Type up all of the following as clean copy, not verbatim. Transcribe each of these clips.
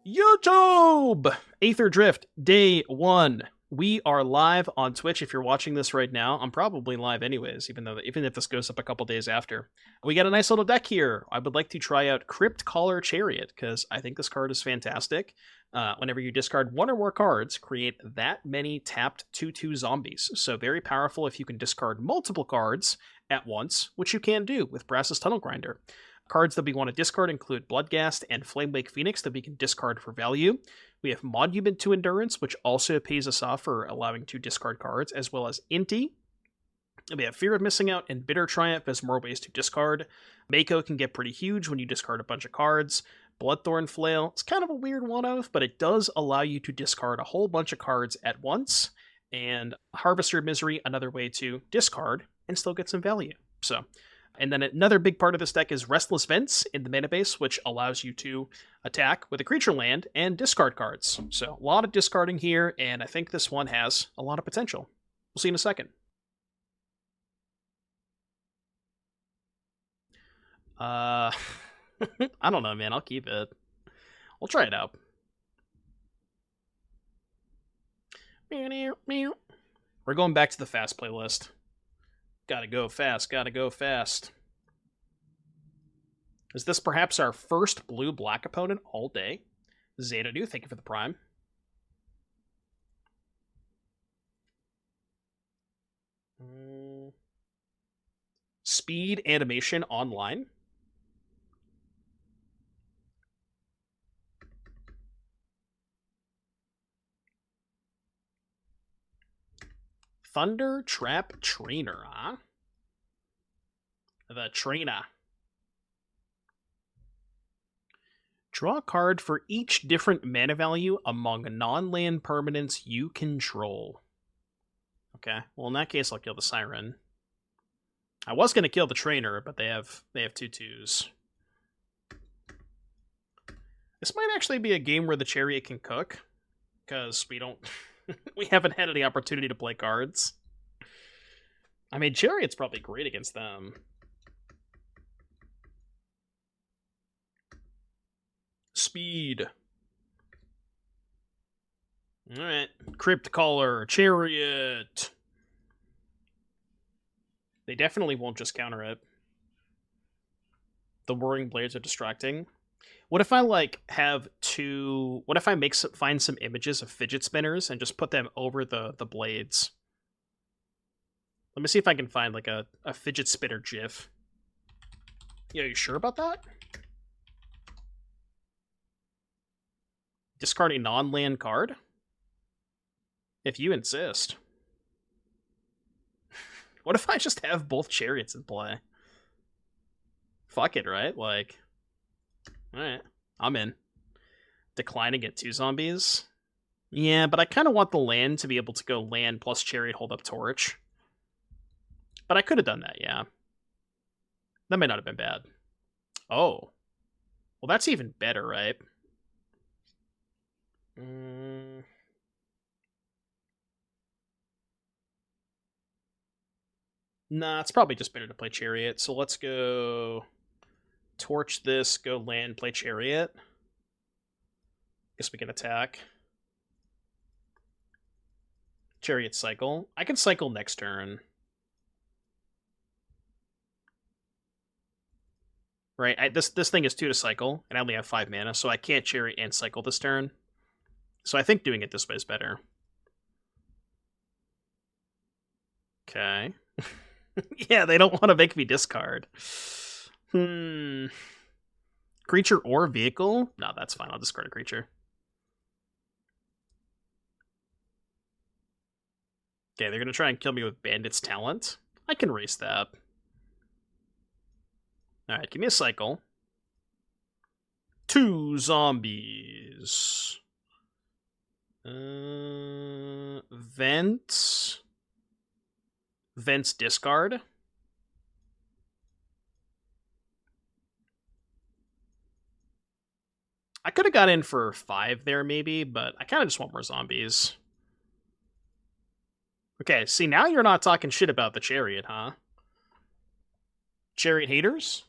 YouTube! Aetherdrift, day 1. We are live on Twitch. If you're watching this right now, I'm probably live anyways, even if this goes up a couple days after. We got a nice little deck here. I would like to try out Crypt Caller Chariot, because I think this card is fantastic. Whenever you discard one or more cards, create that many tapped 2/2 zombies. So very powerful if you can discard multiple cards at once, which you can do with Brass's Tunnel Grinder. Cards that we want to discard include Bloodghast and Flamewake Phoenix that we can discard for value. We have Monument to Endurance, which also pays us off for allowing to discard cards, as well as Inti. We have Fear of Missing Out and Bitter Triumph as more ways to discard. Mako can get pretty huge when you discard a bunch of cards. Bloodthorn Flail, it's kind of a weird one-off, but it does allow you to discard a whole bunch of cards at once. And Harvester of Misery, another way to discard and still get some value. And then another big part of this deck is Restless Vents in the mana base, which allows you to attack with a creature land and discard cards. So a lot of discarding here, and I think this one has a lot of potential. We'll see in a second. I don't know, man. I'll keep it. We'll try it out. We're going back to the fast playlist. Gotta go fast, gotta go fast. Is this perhaps our first blue-black opponent all day? Xanadu, thank you for the prime. Speed animation online. Thunder Trap Trainer, huh? The Trainer. Draw a card for each different mana value among non-land permanents you control. Okay, well in that case I'll kill the Siren. I was going to kill the Trainer, but they have 2/2s. This might actually be a game where the Chariot can cook, because we don't... we haven't had any opportunity to play cards. I mean, Chariot's probably great against them. Speed. Alright. Crypt Caller, Chariot. They definitely won't just counter it. The Whirring Blades are distracting. What if I, like, have two... What if I find some images of fidget spinners and just put them over the blades? Let me see if I can find, like, a fidget spinner gif. Yeah, you sure about that? Discard a non-land card? If you insist. What if I just have both Chariots in play? Fuck it, right? Like... Alright, I'm in. Declining at 2 zombies? Yeah, but I kind of want the land to be able to go land plus Chariot hold up Torch. But I could have done that, yeah. That might not have been bad. Oh. Well, that's even better, right? Nah, it's probably just better to play Chariot, so let's go... Torch this, go land, play Chariot. Guess we can attack. Chariot cycle. I can cycle next turn. Right, this thing is 2 to cycle, and I only have 5 mana, so I can't Chariot and cycle this turn. So I think doing it this way is better. Okay. Yeah, they don't want to make me discard. Creature or vehicle? No, that's fine. I'll discard a creature. Okay, they're going to try and kill me with Bandit's Talent. I can race that. Alright, give me a cycle. 2 zombies. Vents. Vents discard. I could have got in for 5 there, maybe, but I kind of just want more zombies. Okay, see, now you're not talking shit about the Chariot, huh? Chariot haters?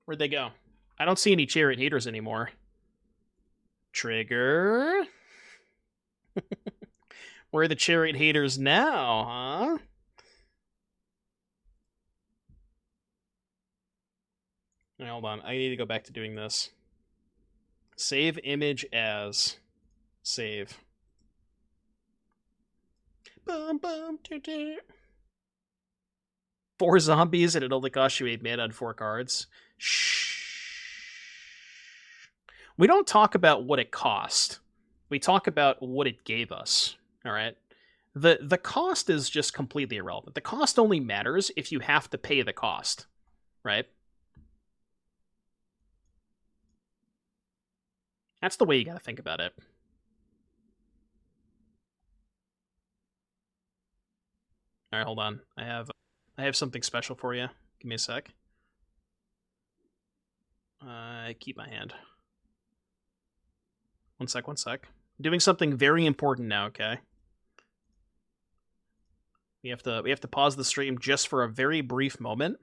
Where'd they go? I don't see any Chariot haters anymore. Trigger. Where are the Chariot haters now, huh? Right, hold on. I need to go back to doing this. Save image as. Save. Bum, bum, 4 zombies and it only costs you 8 mana on 4 cards. Shh. We don't talk about what it cost. We talk about what it gave us. All right. The cost is just completely irrelevant. The cost only matters if you have to pay the cost, right? That's the way you got to think about it. All right, hold on. I have something special for you. Give me a sec. Keep my hand. One sec. I'm doing something very important now, okay? We have to pause the stream just for a very brief moment.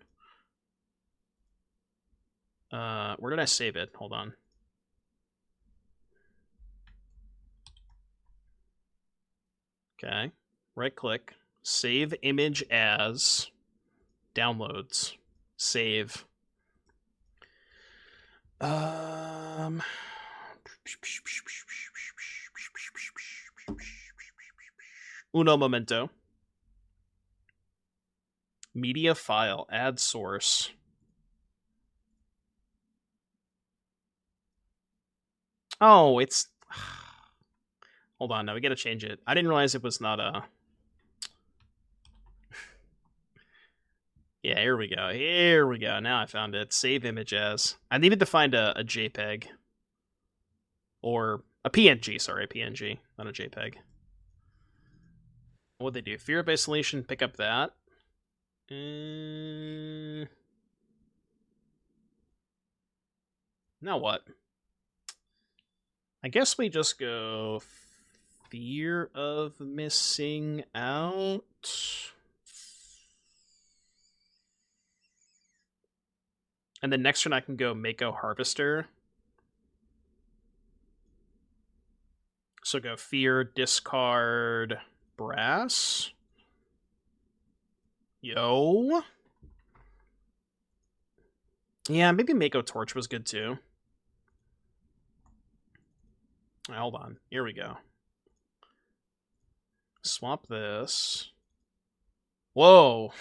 Where did I save it? Hold on. Okay. Right click. Save image as. Downloads. Save. Uno momento. Media file. Add source. Oh, it's... Hold on, now we gotta change it. I didn't realize it was not a... Yeah, here we go. Here we go. Now I found it. Save image as. I needed to find a JPEG. Or a PNG, sorry, a PNG, not a JPEG. What'd they do? Fear of Isolation, pick up that. Now what? I guess we just go Fear of Missing Out. And then next turn I can go Mako Harvester. So go Fear, discard, Brass. Yo. Yeah, maybe Mako Torch was good too. Right, hold on. Here we go. Swap this. Whoa.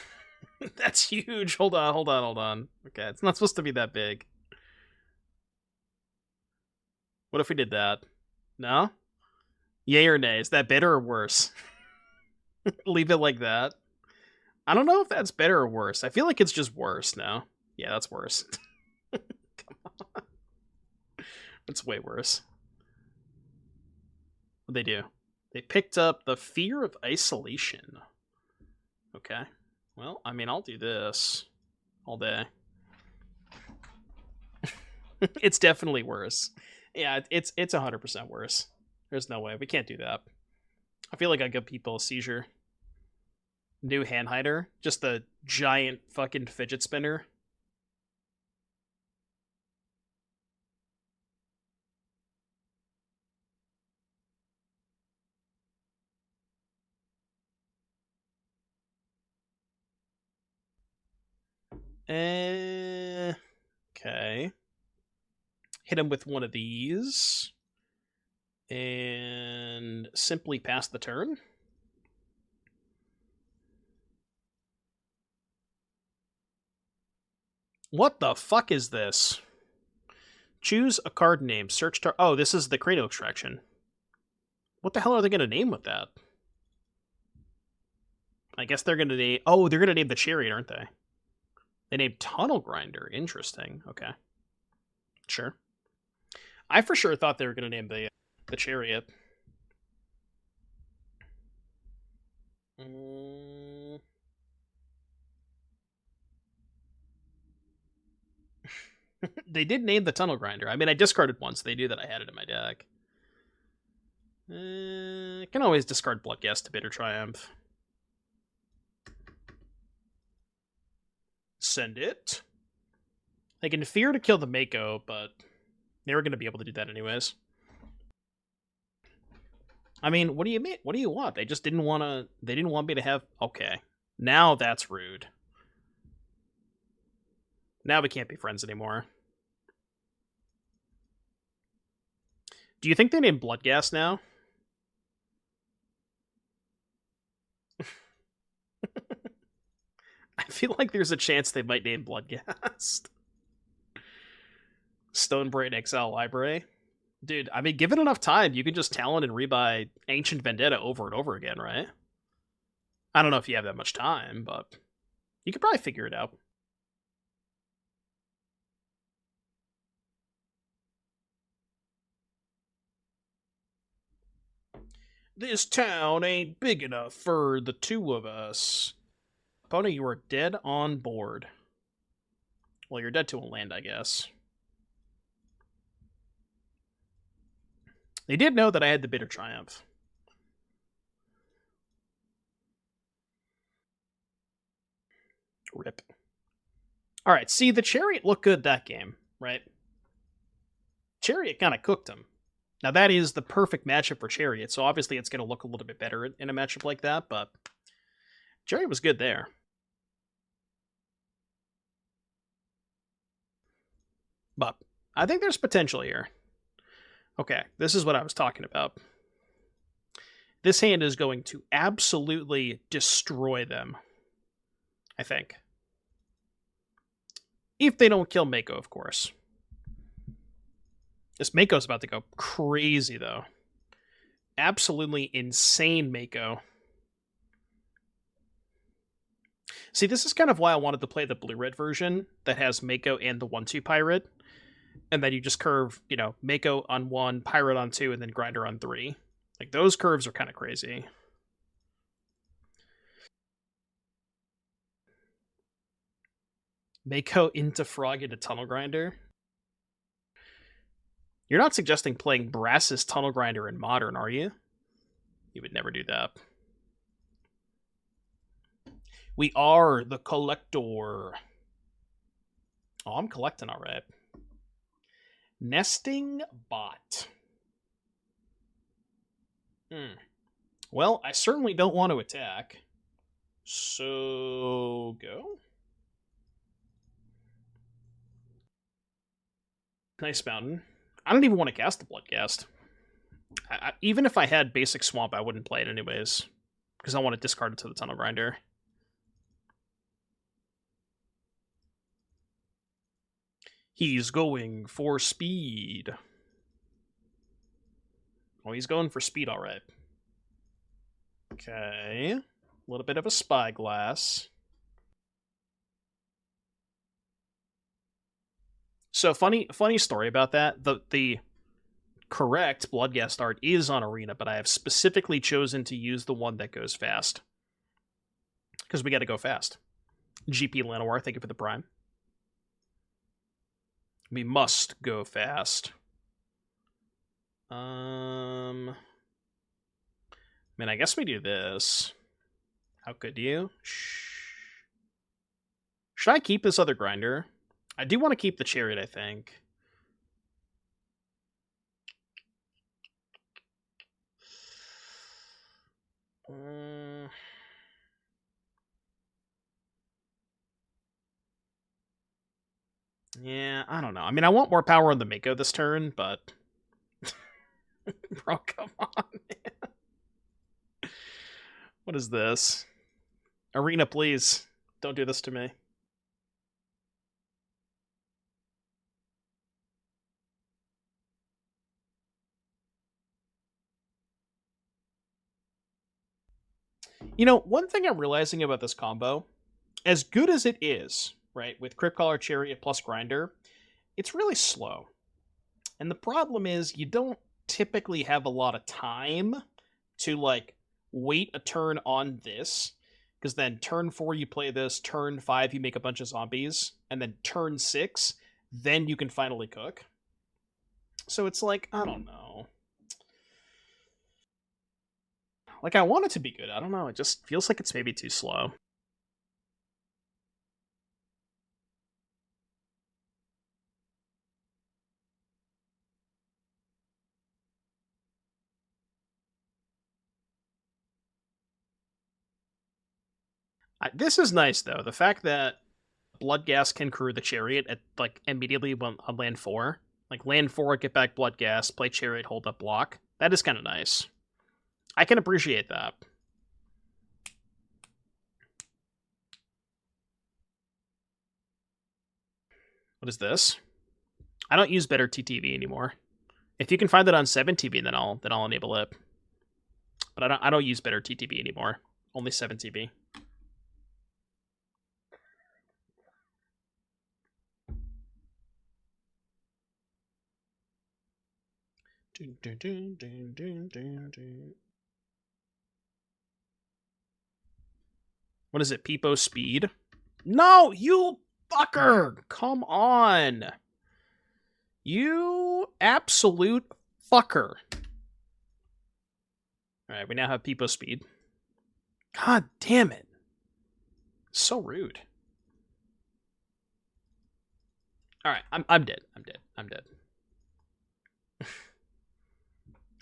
That's huge. Hold on. Okay, it's not supposed to be that big. What if we did that? No? Yay or nay? Is that better or worse? Leave it like that. I don't know if that's better or worse. I feel like it's just worse now. Yeah, that's worse. Come on. It's way worse. What'd they do? They picked up the Fear of Isolation. Okay. Well, I mean, I'll do this all day. It's definitely worse. Yeah, it's 100% worse. There's no way. We can't do that. I feel like I give people a seizure. New hand hider. Just a giant fucking fidget spinner. Okay. Hit him with one of these. And simply pass the turn. What the fuck is this? Choose a card name. Search tar. Oh, this is the Cranial Extraction. What the hell are they going to name with that? I guess they're going to name... Oh, they're going to name the Chariot, aren't they? They named Tunnel Grinder. Interesting. Okay. Sure. I for sure thought they were going to name the Chariot. They did name the Tunnel Grinder. I mean, I discarded one, so they knew that I had it in my deck. I can always discard Bloodghast to Bitter Triumph. Send it. They can fear to kill the Mako, but they were going to be able to do that anyways. I mean, what do you mean? What do you want? They just didn't want to. They didn't want me to have. Okay, now that's rude. Now we can't be friends anymore. Do you think they named Bloodghast now? I feel like there's a chance they might name Bloodghast. Stonebrain Exile Library. Dude, I mean, given enough time, you can just talent and rebuy Ancient Vendetta over and over again, right? I don't know if you have that much time, but you could probably figure it out. This town ain't big enough for the two of us. Opponent, you are dead on board. Well, you're dead to a land, I guess. They did know that I had the Bitter Triumph. Rip. Alright, see, the Chariot looked good that game, right? Chariot kind of cooked him. Now, that is the perfect matchup for Chariot, so obviously it's going to look a little bit better in a matchup like that, but Chariot was good there. But I think there's potential here. Okay, this is what I was talking about. This hand is going to absolutely destroy them, I think. If they don't kill Mako, of course. This Mako's about to go crazy, though. Absolutely insane Mako. See, this is kind of why I wanted to play the blue-red version that has Mako and the 1-2 Pirate. And then you just curve, you know, Mako on 1, Pirate on 2, and then Grinder on 3. Like, those curves are kind of crazy. Mako into Frog into Tunnel Grinder. You're not suggesting playing Brass's Tunnel Grinder in Modern, are you? You would never do that. We are the Collector. Oh, I'm collecting alright. Nesting Bot. Well, I certainly don't want to attack. So, go. Nice mountain. I don't even want to cast the Bloodghast. Even if I had basic Swamp, I wouldn't play it anyways. Because I want to discard it to the Tunnel Grinder. He's going for speed. Oh, he's going for speed, alright. Okay. A little bit of a Spyglass. So, funny story about that. The correct Bloodghast art is on Arena, but I have specifically chosen to use the one that goes fast. Because we gotta go fast. GP Llanowar, thank you for the Prime. We must go fast. I mean, I guess we do this. How could you? Should I keep this other Grinder? I do want to keep the Chariot, I think. Yeah, I don't know. I mean, I want more power on the Mako this turn, but... Bro, come on, man. What is this? Arena, please. Don't do this to me. You know, one thing I'm realizing about this combo, as good as it is, right, with Cryptcaller, Chariot plus Grinder, it's really slow. And the problem is you don't typically have a lot of time to, like, wait a turn on this, because then turn 4 you play this, turn 5 you make a bunch of zombies, and then turn 6, then you can finally cook. So it's like, I don't know. Like, I want it to be good. I don't know. It just feels like it's maybe too slow. This is nice, though. The fact that Bloodghast can crew the Chariot at like immediately on land 4. Like land 4, get back Bloodghast, play Chariot, hold up block. That is kind of nice. I can appreciate that. What is this? I don't use better TTV anymore. If you can find that on 7TB, then I'll enable it. But I don't use better TTB anymore. Only 7TB. What is it? Peepo speed? No, you fucker! Come on. You absolute fucker. Alright, we now have Peepo speed. God damn it. So rude. Alright, I'm dead. I'm dead.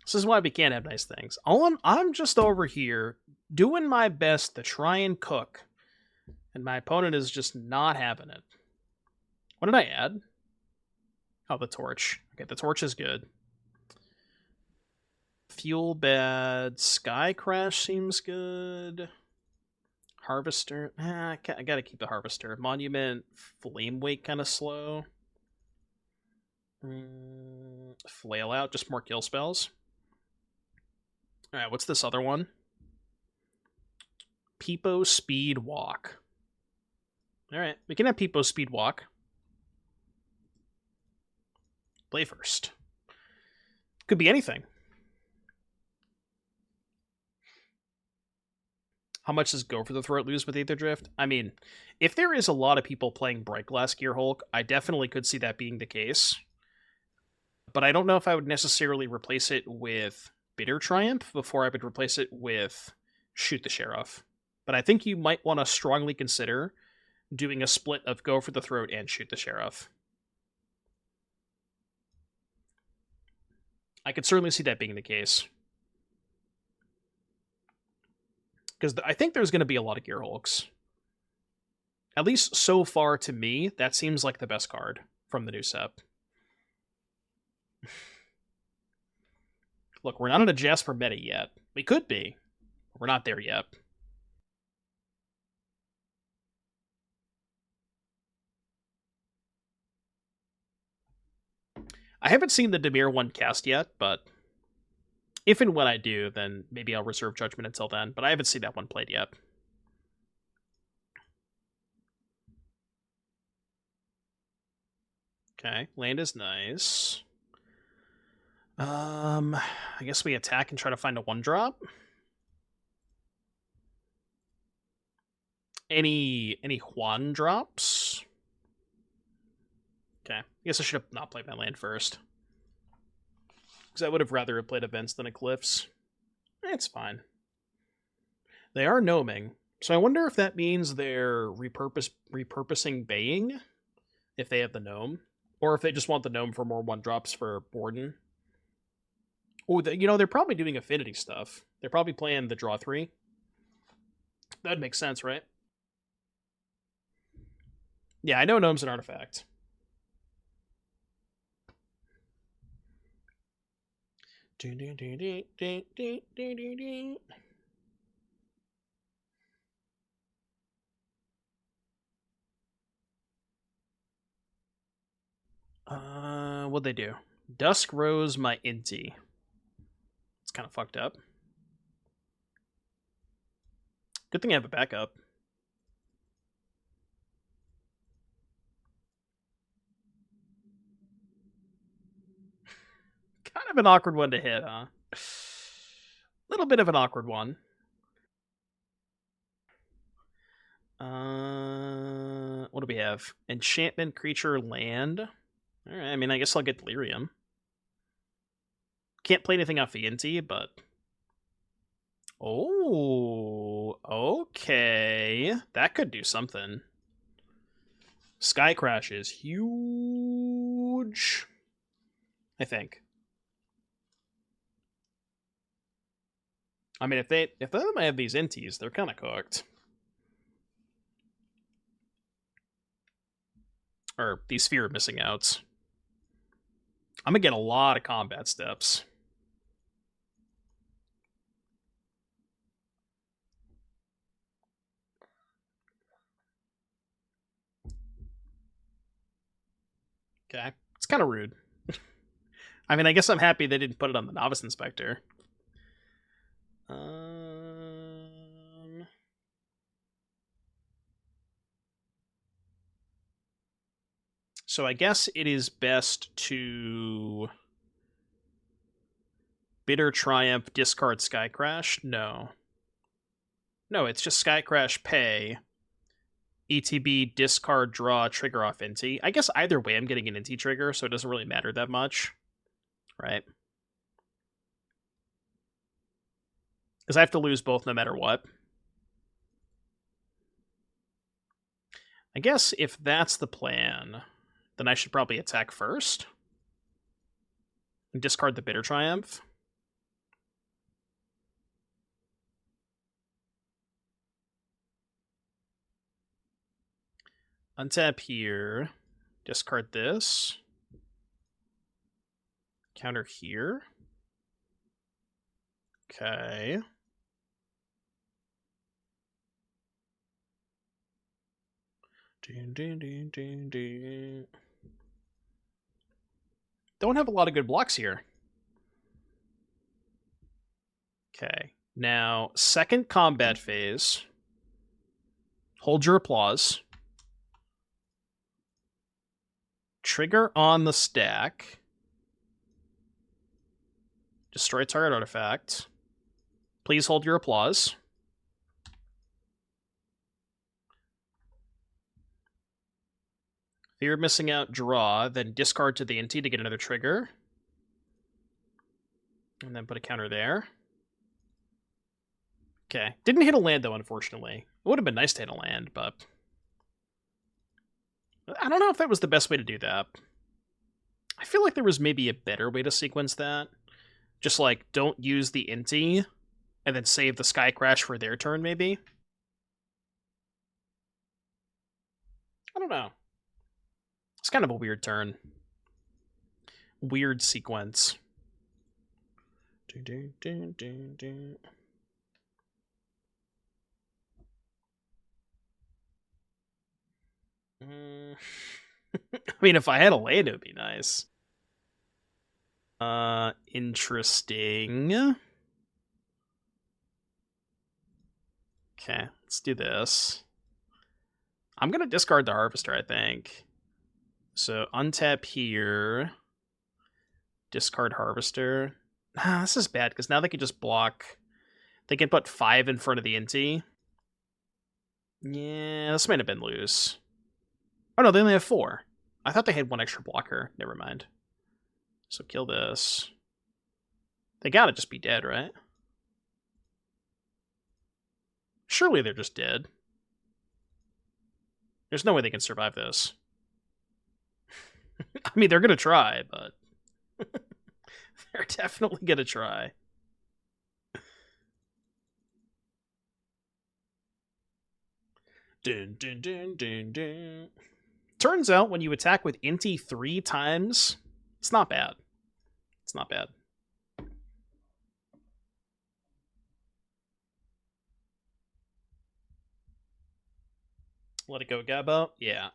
This is why we can't have nice things. I'm just over here doing my best to try and cook, and my opponent is just not having it. What did I add? Oh, the torch. Okay, the torch is good. Fuel bad. Skycrash seems good. Harvester. I gotta keep the Harvester. Monument. Flame Wake kind of slow. Flail out. Just more kill spells. Alright, what's this other one? Peepo Speed Walk. Alright, we can have Peepo Speed Walk. Play first. Could be anything. How much does Go for the Throat lose with Aetherdrift? I mean, if there is a lot of people playing Brightglass Gearhulk, I definitely could see that being the case. But I don't know if I would necessarily replace it with Bitter Triumph before I would replace it with Shoot the Sheriff. But I think you might want to strongly consider doing a split of Go for the Throat and Shoot the Sheriff. I could certainly see that being the case. Because I think there's going to be a lot of Gearhulks. At least so far to me, that seems like the best card from the new set. Look, we're not in a Jasper meta yet. We could be. We're not there yet. I haven't seen the Dimir one cast yet, but if and when I do, then maybe I'll reserve judgment until then. But I haven't seen that one played yet. Okay, land is nice. I guess we attack and try to find a 1-drop. Any Juan drops? Okay, I guess I should have not played my land first. Because I would have rather have played Events than a Cliffs. It's fine. They are gnoming, so I wonder if that means they're repurposing Baying, if they have the gnome, or if they just want the gnome for more 1-drops for Borden. Oh, they're probably doing affinity stuff. They're probably playing the draw 3. That'd make sense, right? Yeah, I know gnome's an artifact. What'd they do? Dusk Rose my Inti. It's kind of fucked up. Good thing I have a backup. Kind of an awkward one to hit, huh? Little bit of an awkward one. What do we have? Enchantment, creature, land. Alright, I mean, I guess I'll get Delirium. Can't play anything off the Inti, but... Oh, okay. That could do something. Skycrash is huge, I think. I mean, if they have these Intis, they're kind of cooked. or these fear of missing outs. I'm gonna get a lot of combat steps. Okay, it's kind of rude. I mean, I guess I'm happy they didn't put it on the Novice Inspector. So I guess it is best to Bitter Triumph, discard Skycrash? No. No, it's just Skycrash, pay. ETB, discard, draw, trigger off Inti. I guess either way I'm getting an Inti trigger, so it doesn't really matter that much. Right? Because I have to lose both no matter what. I guess if that's the plan, then I should probably attack first. And discard the Bitter Triumph. Untap here. Discard this. Counter here. Okay. Don't have a lot of good blocks here. Okay. Now, second combat phase. Hold your applause. Trigger on the stack. Destroy target artifact. Please hold your applause. Fear of missing out, draw, then discard to the Inti to get another trigger. And then put a counter there. Okay. Didn't hit a land, though, unfortunately. It would have been nice to hit a land, but I don't know if that was the best way to do that. I feel like there was maybe a better way to sequence that. Just, like, don't use the Inti, and then save the Skycrash for their turn, maybe? I don't know. It's kind of a weird turn. Weird sequence. I mean, if I had a land, it would be nice. Interesting. Okay, let's do this. I'm gonna discard the Harvester, I think. So untap here. Discard Harvester. This is bad, because now they can just block. They can put 5 in front of the Inti. Yeah, this might have been loose. Oh no, they only have 4. I thought they had 1 extra blocker. Never mind. So kill this. They gotta just be dead, right? Surely they're just dead. There's no way they can survive this. I mean, they're gonna try, but they're definitely gonna try. Dun, dun, dun, dun, dun. Turns out when you attack with Inti 3 times, it's not bad. It's not bad. Let it go, Gabbo. Yeah.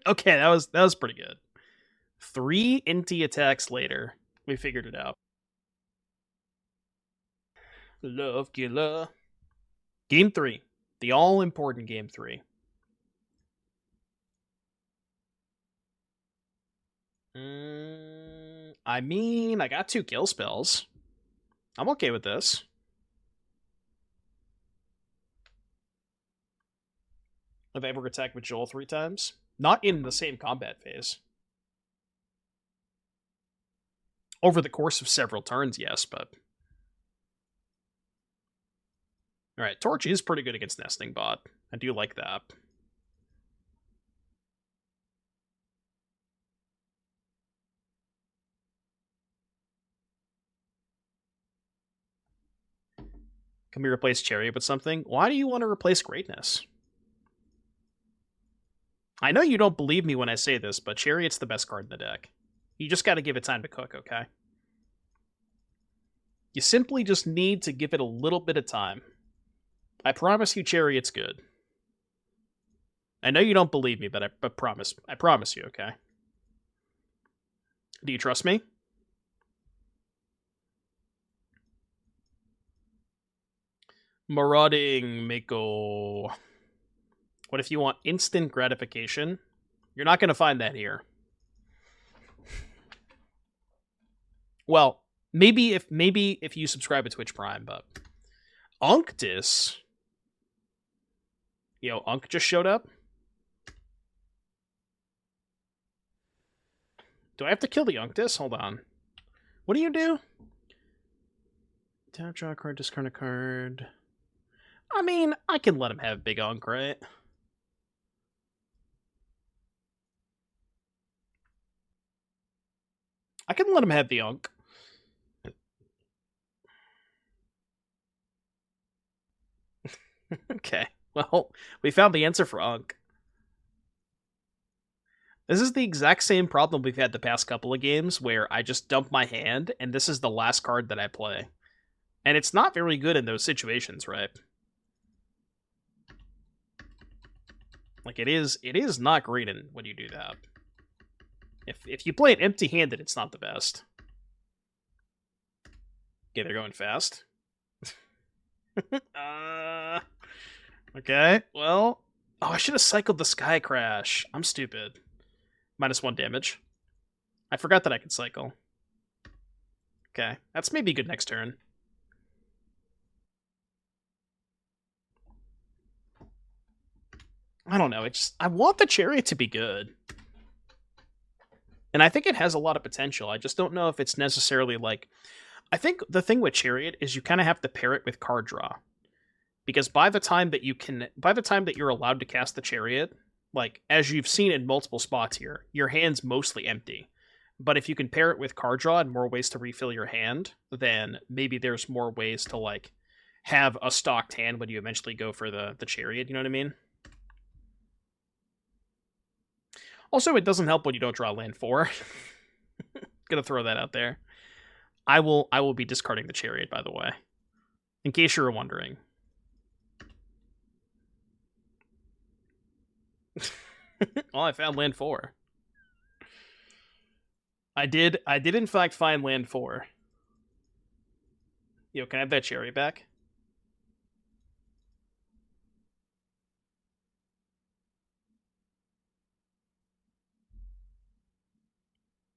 Okay, that was pretty good. 3 Inti attacks later, we figured it out. Love killer. Game 3. The all-important Game 3. I mean, I got 2 kill spells. I'm okay with this. Have I ever attacked with Joel 3 times? Not in the same combat phase. Over the course of several turns, yes, but... Alright, Torch is pretty good against Nesting Bot. I do like that. Can we replace Chariot with something? Why do you want to replace Greatness? I know you don't believe me when I say this, but Chariot's the best card in the deck. You just got to give it time to cook, okay? You simply just need to give it a little bit of time. I promise you Chariot's good. I know you don't believe me, but I promise you, okay? Do you trust me? Marauding Mako. What if you want instant gratification? You're not going to find that here. Well, maybe if you subscribe to Twitch Prime, but Unctus. Yo, Unk just showed up. Do I have to kill the Unctus? Hold on. What do you do? Tap, draw a card, discard a card. I mean, I can let him have big Unk, right? I can let him have the Unk. Okay, well, we found the answer for Unk. This is the exact same problem we've had the past couple of games, where I just dump my hand, and this is the last card that I play. And it's not very good in those situations, right? Like, it is not great when you do that. If you play it empty-handed, it's not the best. Okay, they're going fast. Okay, well... Oh, I should have cycled the Skycrash. I'm stupid. -1 damage. I forgot that I could cycle. Okay, that's maybe good next turn. I don't know, I want the Chariot to be good. And I think it has a lot of potential. I just don't know if it's necessarily like... I think the thing with Chariot is you kind of have to pair it with card draw. Because by the time that you're allowed to cast the Chariot, like, as you've seen in multiple spots here, your hand's mostly empty. But if you can pair it with card draw and more ways to refill your hand, then maybe there's more ways to, like, have a stocked hand when you eventually go for the Chariot, you know what I mean? Also, it doesn't help when you don't draw land 4. Gonna throw that out there. I will be discarding the Chariot, by the way. In case you were wondering. Well, I found land 4. I did in fact find land 4. Yo, can I have that Chariot back?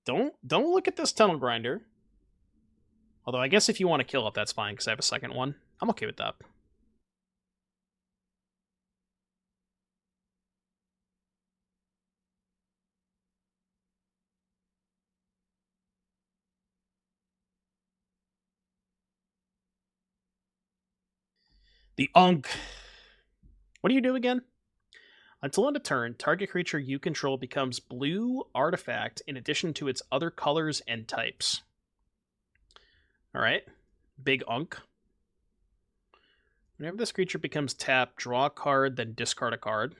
Don't look at this Tunnel Grinder. Although I guess if you want to kill it, that's fine, because I have a second one. I'm okay with that. The Unk. What do you do again? Until end of turn, target creature you control becomes blue artifact in addition to its other colors and types. Alright. Big Unk. Whenever this creature becomes tapped, draw a card, then discard a card.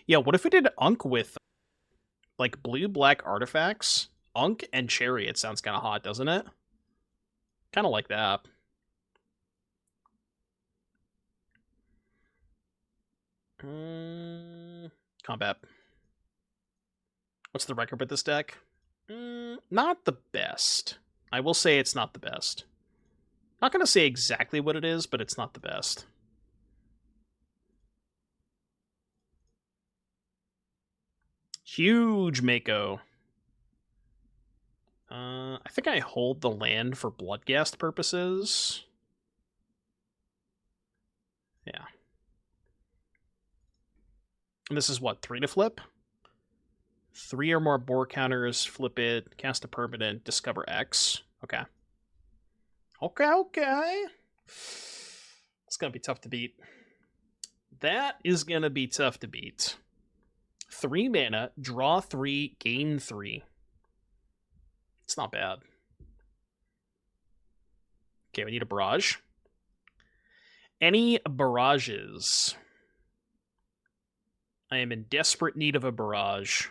Yeah, what if we did Unk with, like, blue-black artifacts? Unk and Chariot sounds kind of hot, doesn't it? Kind of like that. Combat. What's the record with this deck? Not the best. I will say it's not the best. Not going to say exactly what it is, but it's not the best. Huge Mako. I think I hold the land for Bloodghast purposes. Yeah. And this is what, 3 to flip? 3 or more board counters, flip it, cast a permanent, discover X. Okay. Okay. It's going to be tough to beat. That is going to be tough to beat. 3 mana, draw 3, gain 3. It's not bad. Okay, we need a barrage. Any barrages? I am in desperate need of a barrage.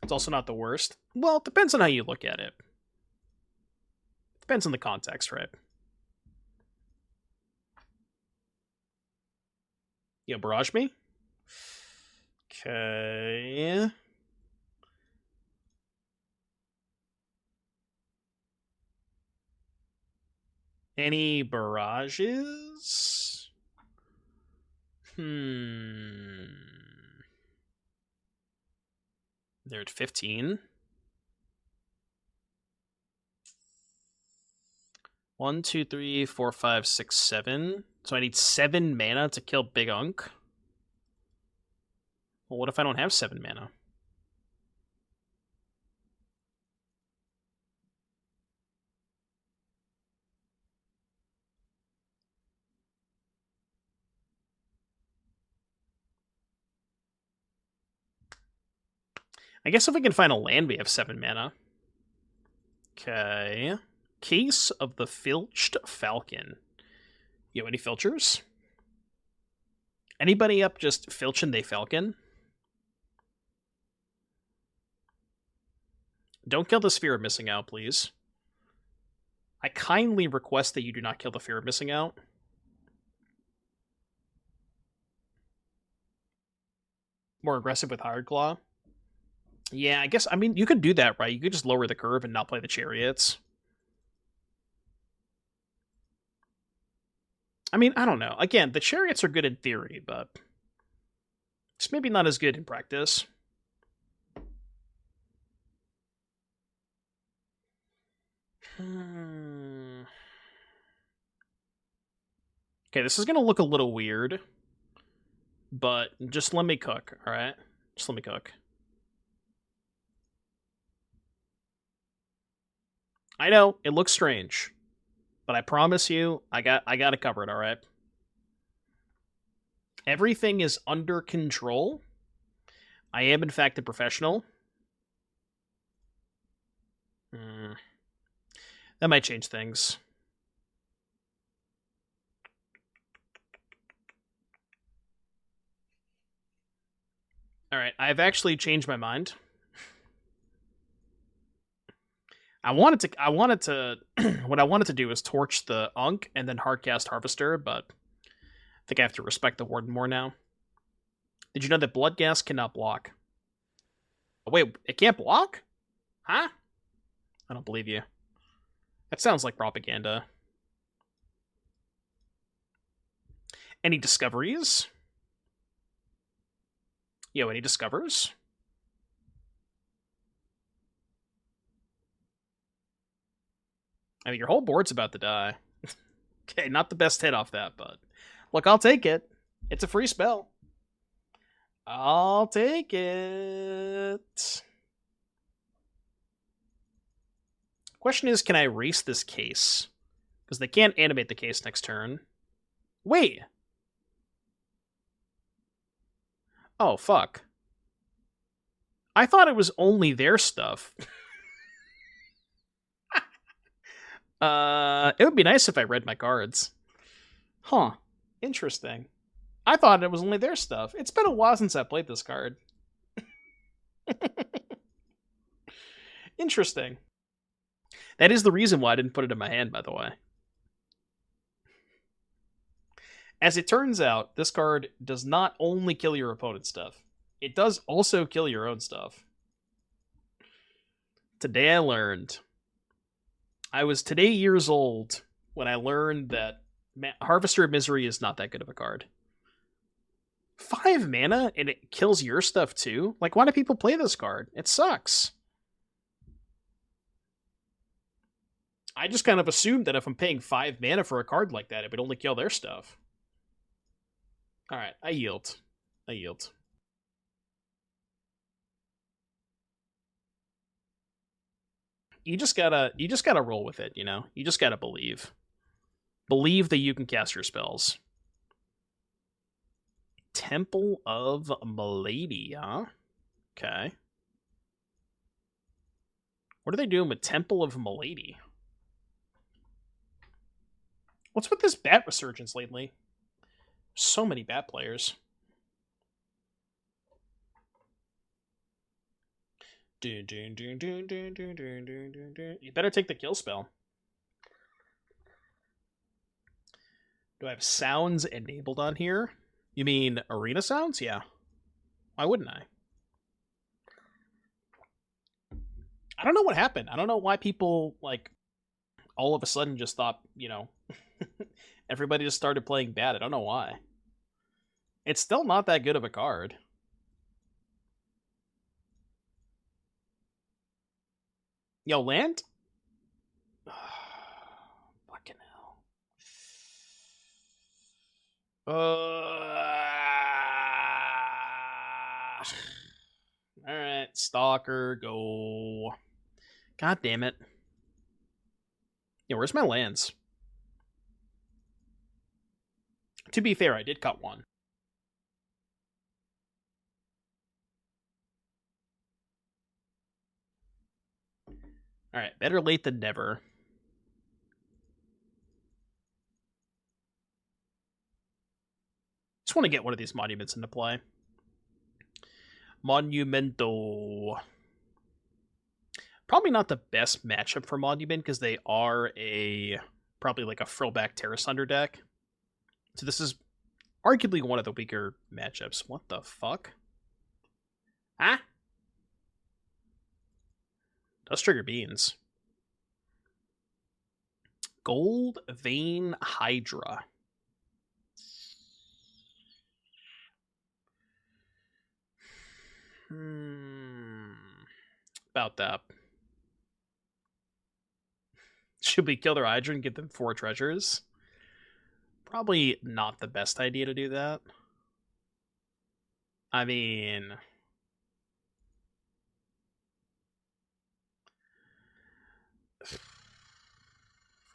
It's also not the worst. Well, it depends on how you look at it. Depends on the context, right? You barrage me? Okay. Any barrages? They're at 15. 1, 2, 3, 4, 5, 6, 7. So I need 7 mana to kill Big Unk. Well, what if I don't have 7 mana? I guess if we can find a land, we have 7 mana. Okay. Case of the Filched Falcon. You have any filchers? Anybody up just filching they falcon? Don't kill the Sphere of Missing Out, please. I kindly request that you do not kill the Fear of Missing Out. More aggressive with Hired Claw. Yeah, I guess, I mean, you could do that, right? You could just lower the curve and not play the Chariots. I mean, I don't know. Again, the Chariots are good in theory, but it's maybe not as good in practice. Okay, this is going to look a little weird, but just let me cook, alright? Just let me cook. I know, it looks strange, but I promise you, I got it covered, alright? Everything is under control. I am, in fact, a professional. That might change things. Alright, I've actually changed my mind. I wanted to what I wanted to do is torch the Unk and then hardcast Harvester, but I think I have to respect the Warden more now. Did you know that Bloodghast cannot block? Oh, wait, it can't block? Huh? I don't believe you. That sounds like propaganda. Any discoveries? Yo, any discovers? I mean, your whole board's about to die. Okay, not the best hit off that, but look, I'll take it. It's a free spell. I'll take it. Question is, can I erase this case? Because they can't animate the case next turn. Wait. Oh, fuck. I thought it was only their stuff. It would be nice if I read my cards. Huh. Interesting. I thought it was only their stuff. It's been a while since I played this card. Interesting. That is the reason why I didn't put it in my hand, by the way. As it turns out, this card does not only kill your opponent's stuff. It does also kill your own stuff. Today I learned. I was today years old when I learned that Harvester of Misery is not that good of a card. 5 mana and it kills your stuff too? Like, why do people play this card? It sucks. I just kind of assumed that if I'm paying 5 mana for a card like that, it would only kill their stuff. Alright, I yield. I yield. You just gotta roll with it, you know? You just gotta believe. Believe that you can cast your spells. Temple of Milady, huh? Okay. What are they doing with Temple of Milady? What's with this bat resurgence lately? So many bad players. You better take the kill spell. Do I have sounds enabled on here? You mean arena sounds? Yeah. Why wouldn't I? I don't know what happened. I don't know why people, like, all of a sudden just thought, you know, everybody just started playing bad. I don't know why. It's still not that good of a card. Yo, land? Fucking hell. Alright, Stalker, go. God damn it. Yeah, where's my lands? To be fair, I did cut one. Alright, better late than never. Just want to get one of these monuments into play. Monumento. Probably not the best matchup for Monument because they are probably like a Frillback Terra Sunder deck. So this is arguably one of the weaker matchups. What the fuck? Huh? Does trigger beans. Gold Vein Hydra. About that. Should we kill their Hydra and give them 4 treasures? Probably not the best idea to do that. I mean...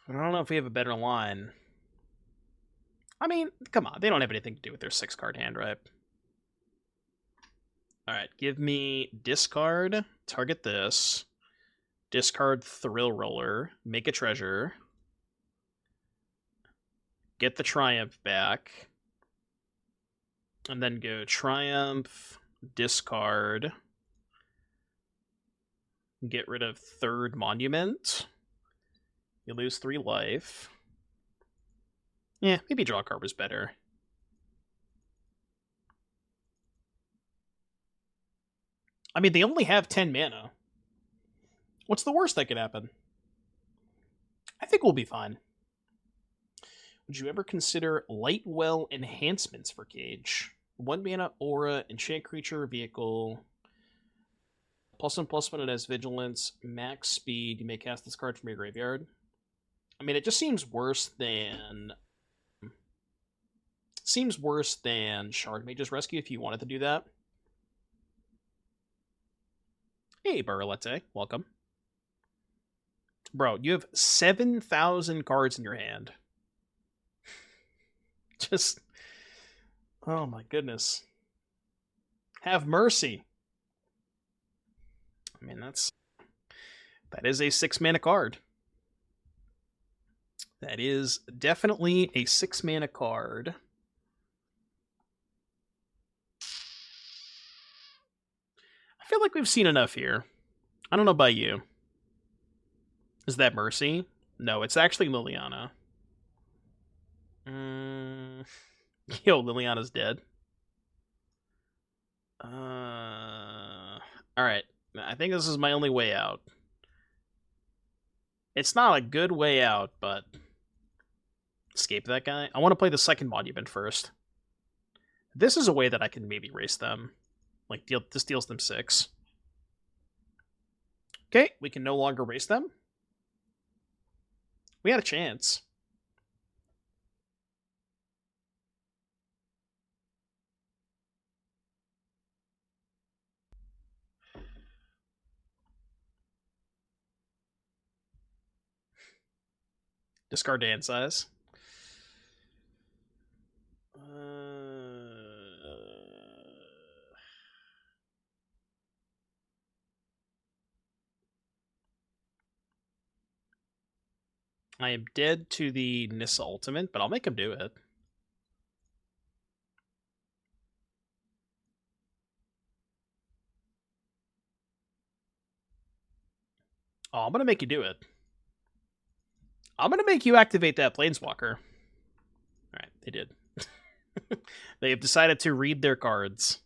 I don't know if we have a better line. I mean, come on. They don't have anything to do with their 6-card hand, right? Alright, give me discard, target this, discard Thrillroller, make a treasure, get the Triumph back, and then go Triumph, discard, get rid of 3rd Monument. You lose 3 life. Yeah, maybe draw card was better. I mean, they only have 10 mana. What's the worst that could happen? I think we'll be fine. Would you ever consider Lightwell enhancements for Cage? 1 mana aura, enchant creature, vehicle. +1/+1 it has vigilance, max speed. You may cast this card from your graveyard. I mean, it just seems worse than... Shard Mage's Rescue if you wanted to do that. Hey, Barrelete. Welcome. Bro, you have 7,000 cards in your hand. Just... Oh my goodness. Have mercy. I mean, that is a 6-mana card. That is definitely a 6-mana card. I feel like we've seen enough here. I don't know about you. Is that Mercy? No, it's actually Liliana. Yo, Liliana's dead. Alright. I think this is my only way out. It's not a good way out, but... Escape that guy? I want to play the 2nd Monument first. This is a way that I can maybe race them. Like, this deals them 6. Okay, we can no longer race them. We had a chance. Discard hand size. I am dead to the Nissa Ultimate, but I'll make him do it. Oh, I'm gonna make you do it. I'm gonna make you activate that Planeswalker. Alright, they did. They have decided to read their cards.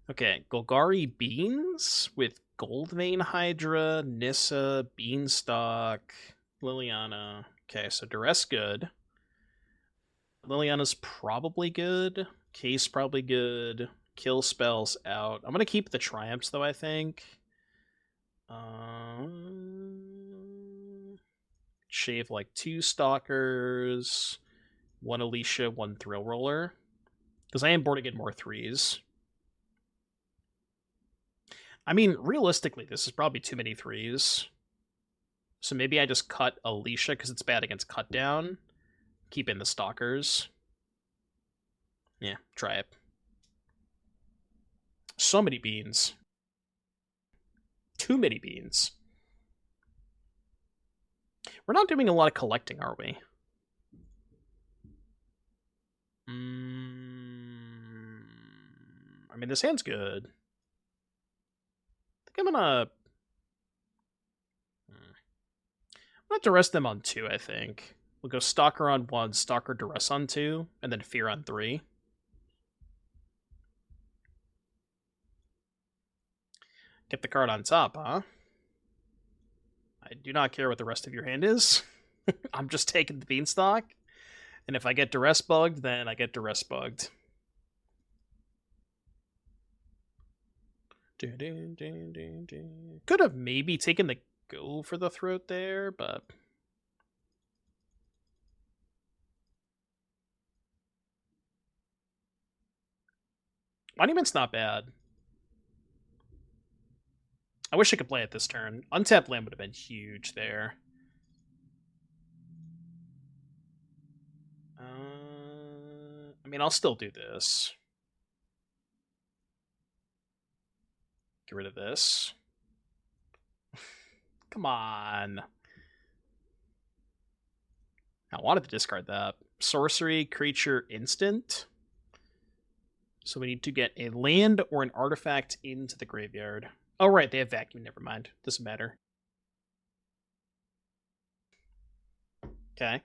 Okay, Golgari Beans with Goldvein Hydra, Nissa, Beanstalk, Liliana. Okay, so Duress good. Liliana's probably good. Case probably good. Kill spells out. I'm gonna keep the Triumphs though, I think. Shave like 2 Stalkers, 1 Alesha, 1 Thrillroller. Because I am boarding in more 3s. I mean, realistically, this is probably too many 3s. So maybe I just cut Alesha because it's bad against cut down. Keep in the Stalkers. Yeah, try it. So many beans. Too many beans. We're not doing a lot of collecting, are we? I mean, this hand's good. I think I'm gonna Duress them on 2, I think. We'll go Stalker on 1, Stalker Duress on 2, and then Fear on 3. Get the card on top, huh? I do not care what the rest of your hand is. I'm just taking the Beanstalk. And if I get Duress bugged, then I get Duress bugged. Could have maybe taken the go for the throat there, but... Monument's not bad. I wish I could play it this turn. Untapped land would have been huge there. I mean, I'll still do this. Get rid of this. Come on. I wanted to discard that. Sorcery, creature, instant. So we need to get a land or an artifact into the graveyard. Oh, right, they have vacuum. Never mind. Doesn't matter. Okay.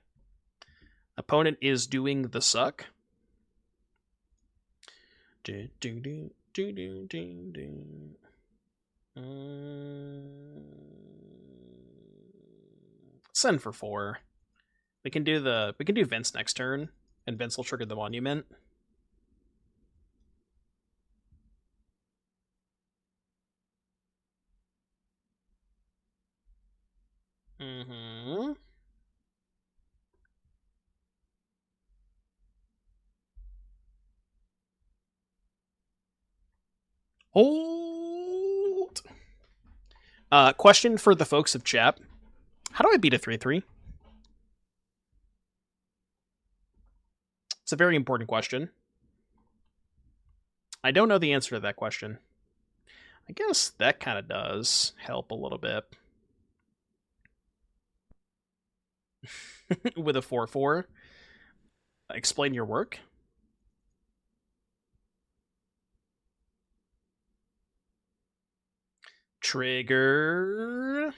Opponent is doing the suck. Send for 4. We can do Vents next turn, and Vents will trigger the Monument. Mm-hmm. Hold. Question for the folks of chat. How do I beat a 3/3? It's a very important question. I don't know the answer to that question. I guess that kind of does help a little bit. With a 4/4. Explain your work. Trigger.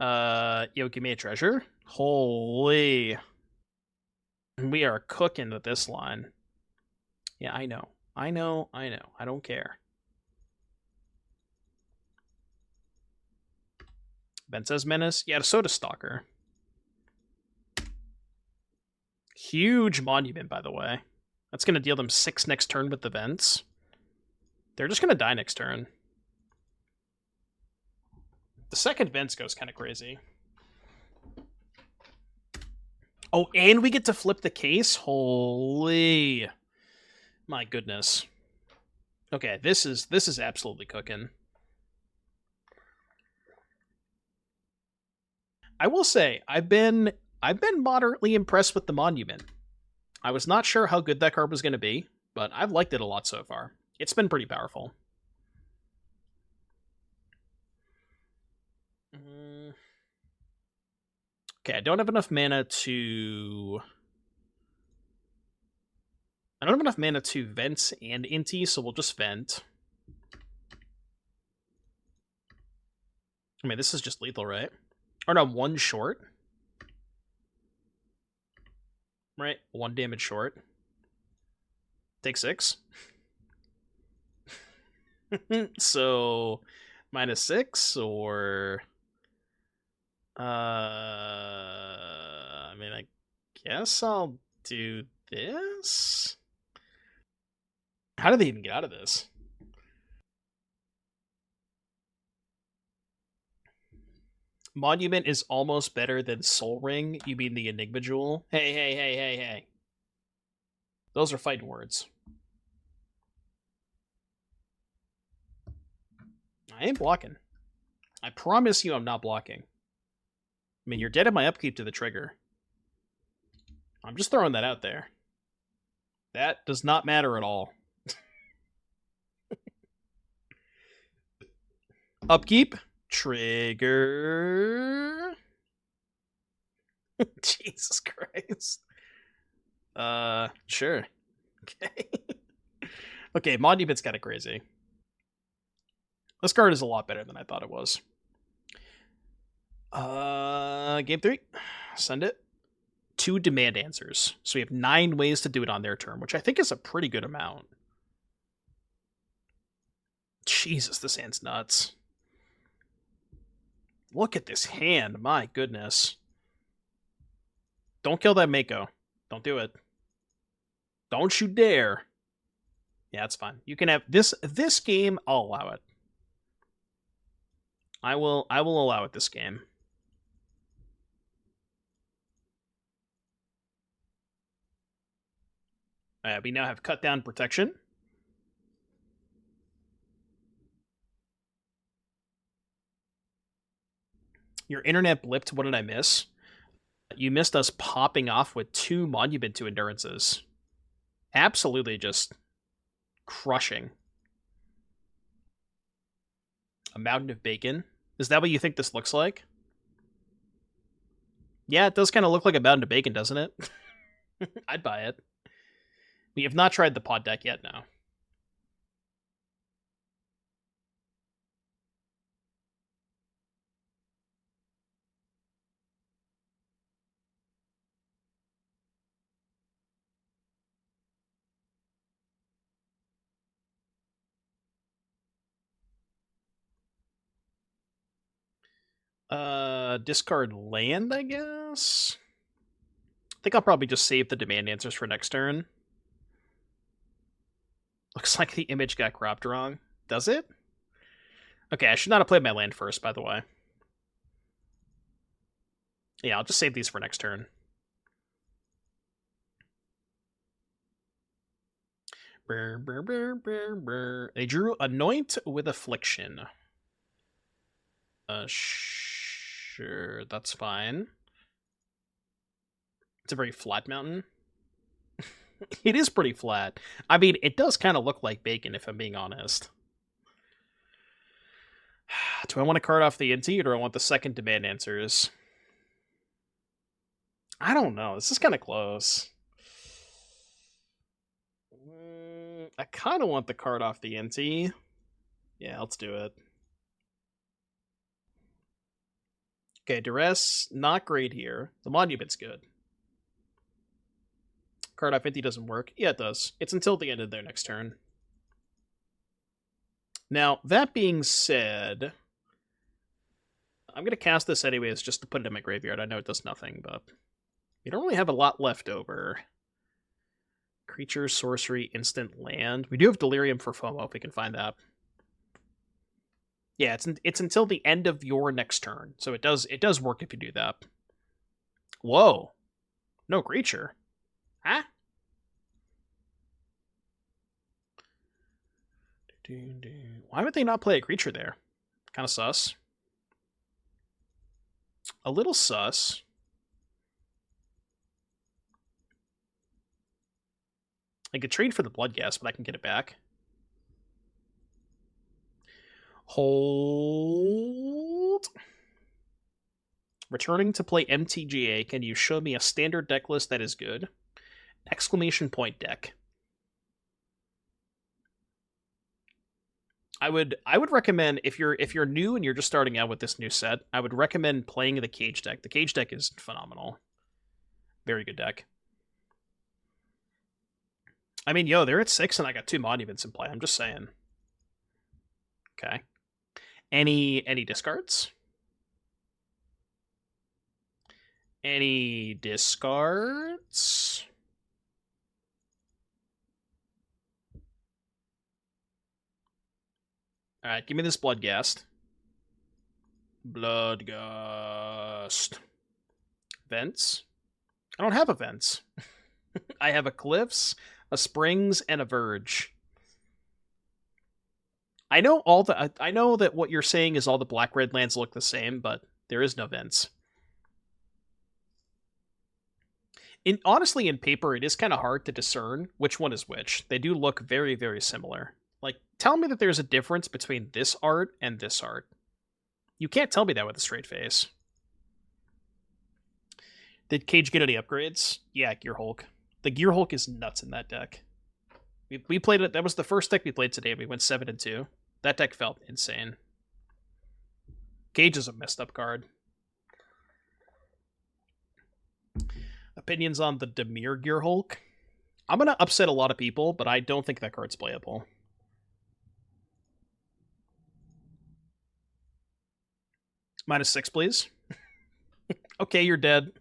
Yo, give me a treasure. Holy. We are cooking with this line. Yeah, I know. I don't care. Ben says Menace. Yeah, so does Stalker. Huge Monument, by the way. That's going to deal them 6 next turn with the Vents. They're just going to die next turn. The second Vents goes kind of crazy. Oh, and we get to flip the case? Holy. My goodness. Okay, this is absolutely cooking. I will say, I've been moderately impressed with the Monument. I was not sure how good that card was going to be, but I've liked it a lot so far. It's been pretty powerful. Okay, I don't have enough mana to... I don't have enough mana to Vent and Inti, so we'll just Vent. I mean, this is just lethal, right? Or no, 1 short. Right? 1 damage short. Take 6. So, -6, or... I mean, I guess I'll do this? How do they even get out of this? Monument is almost better than Soul Ring. You mean the Enigma Jewel? Hey. Those are fighting words. I ain't blocking. I promise you I'm not blocking. I mean, you're dead at my upkeep to the trigger. I'm just throwing that out there. That does not matter at all. Upkeep. Trigger. Jesus Christ. Sure. Okay. Okay, Monument's kind of crazy. This card is a lot better than I thought it was. Game 3. Send it. 2 demand answers. So we have 9 ways to do it on their turn, which I think is a pretty good amount. Jesus, this hand's nuts. Look at this hand. My goodness. Don't kill that Mako. Don't do it. Don't you dare. Yeah, it's fine. You can have this game, I'll allow it. I will allow it this game. We now have cut down protection. Your internet blipped. What did I miss? You missed us popping off with 2 Monument to Endurances. Absolutely just crushing. A mountain of bacon. Is that what you think this looks like? Yeah, it does kind of look like a mountain of bacon, doesn't it? I'd buy it. We have not tried the pod deck yet, no. Discard land, I guess? I think I'll probably just save the demand answers for next turn. Looks like the image got cropped wrong. Does it? Okay, I should not have played my land first, by the way. Yeah, I'll just save these for next turn. Brr, brr, brr, brr, brr. They drew Anoint with Affliction. Sure, that's fine. It's a very flat mountain. It is pretty flat. I mean, it does kind of look like bacon, if I'm being honest. Do I want to card off the Inti, or do I want the second demand answers? I don't know. This is kind of close. I kind of want the card off the Inti. Yeah, let's do it. Okay, Duress, not great here. The Monument's good. Card off Inti doesn't work. Yeah, it does. It's until the end of their next turn. Now, that being said, I'm going to cast this anyways just to put it in my graveyard. I know it does nothing, but we don't really have a lot left over. Creature, sorcery, instant, land. We do have Delirium for FOMO if we can find that. Yeah, it's until the end of your next turn, so it does work if you do that. Whoa. No creature. Huh? Why would they not play a creature there? Kind of sus. A little sus. I could trade for the Bloodghast, but I can get it back. Hold. Returning to play MTGA, can you show me a standard deck list that is good? Exclamation point deck. I would recommend if you're new and you're just starting out with this new set, I would recommend playing the Cage deck. The Cage deck is phenomenal. Very good deck. I mean, yo, they're at 6 and I got 2 monuments in play. I'm just saying. Okay. Any discards? Any discards? Alright, give me this Bloodghast. Bloodghast. Vents? I don't have a Vents. I have a Cliffs, a Springs, and a Verge. I know that what you're saying is all the black-red lands look the same, but there is no Vents. Honestly, in paper, it is kind of hard to discern which one is which. They do look very, very similar. Like, tell me that there's a difference between this art and this art. You can't tell me that with a straight face. Did Cage get any upgrades? Yeah, Gear Hulk. The Gear Hulk is nuts in that deck. We played it. That was the first deck we played today. We went 7-2. That deck felt insane. Cage is a messed up card. Opinions on the Dimir Gear Hulk? I'm going to upset a lot of people, but I don't think that card's playable. -6, please. Okay, you're dead.